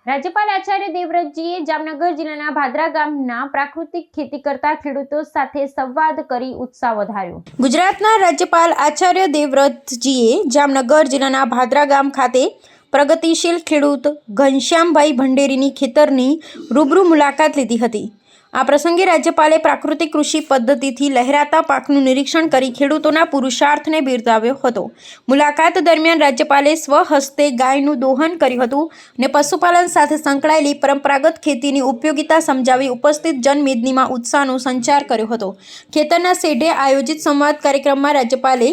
રાજ્યપાલ આચાર્ય દેવવ્રતજીએ જામનગર જિલ્લાના ભાદરા ગામના પ્રાકૃતિક ખેતી કરતા ખેડૂતો સાથે સંવાદ કરી ઉત્સાહ વધાર્યો। ગુજરાતના રાજ્યપાલ આચાર્ય દેવવ્રતજીએ જામનગર જિલ્લાના ભાદરા ગામ ખાતે પ્રગતિશીલ ખેડૂત ઘનશ્યામભાઈ ભંડેરીની ખેતરની રૂબરૂ મુલાકાત લીધી હતી। આ પ્રસંગે રાજ્યપાલે પ્રાકૃતિક કૃષિ પદ્ધતિથી લહેરાતા પાકનું નિરીક્ષણ કરી ખેડૂતોના પુરુષાર્થને બિરદાવ્યો હતો। મુલાકાત દરમિયાન રાજ્યપાલે સ્વહસ્તે ગાયનું દોહન કર્યું હતું અને પશુપાલન સાથે સંકળાયેલી પરંપરાગત ખેતીની ઉપયોગિતા સમજાવી ઉપસ્થિત જનમેદનીમાં ઉત્સાહનો સંચાર કર્યો હતો। ખેતરના શેઢે આયોજિત સંવાદ કાર્યક્રમમાં રાજ્યપાલે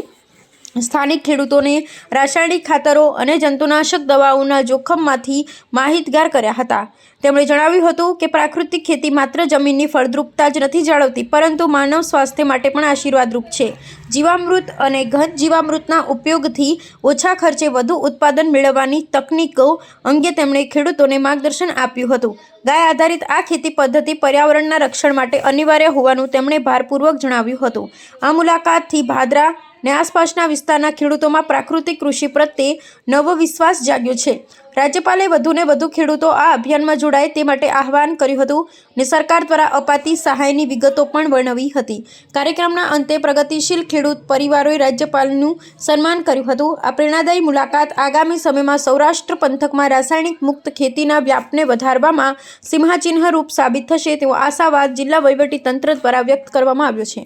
સ્થાનિક ખેડૂતોને રાસાયણિક ખાતરો અને જંતુનાશક દવાઓના જોખમમાંથી માહિતગાર કર્યા હતા। તેમણે જણાવ્યું હતું કે પ્રાકૃતિક ખેતી માત્ર જમીનની ફળદ્રુપતા જ નથી જાળવતી, પરંતુ માનવ સ્વાસ્થ્ય માટે પણ આશીર્વાદરૂપ છે। જીવામૃત અને ઘન જીવામૃતના ઉપયોગથી ઓછા ખર્ચે વધુ ઉત્પાદન મેળવવાની તકનીકો અંગે તેમણે ખેડૂતોને માર્ગદર્શન આપ્યું હતું। ગાય આધારિત આ ખેતી પદ્ધતિ પર્યાવરણના રક્ષણ માટે અનિવાર્ય હોવાનું તેમણે ભારપૂર્વક જણાવ્યું હતું। આ મુલાકાતથી ભાદરા ને આસપાસના વિસ્તારના ખેડૂતોમાં પ્રાકૃતિક કૃષિ પ્રત્યે નવો વિશ્વાસ જાગ્યો છે। રાજ્યપાલે વધુને વધુ ખેડૂતો આ અભિયાનમાં જોડાય તે માટે આહવાન કર્યું હતું અને સરકાર દ્વારા અપાતી સહાયની વિગતો પણ વર્ણવી હતી। કાર્યક્રમના અંતે પ્રગતિશીલ ખેડૂત પરિવારોએ રાજ્યપાલનું સન્માન કર્યું હતું। આ પ્રેરણાદાયી મુલાકાત આગામી સમયમાં સૌરાષ્ટ્ર પંથકમાં રાસાયણિક મુક્ત ખેતીના વ્યાપને વધારવામાં સિંહાચિહ્ન રૂપ સાબિત થશે તેવો આશાવાદ જિલ્લા વહીવટી તંત્ર દ્વારા વ્યક્ત કરવામાં આવ્યો છે।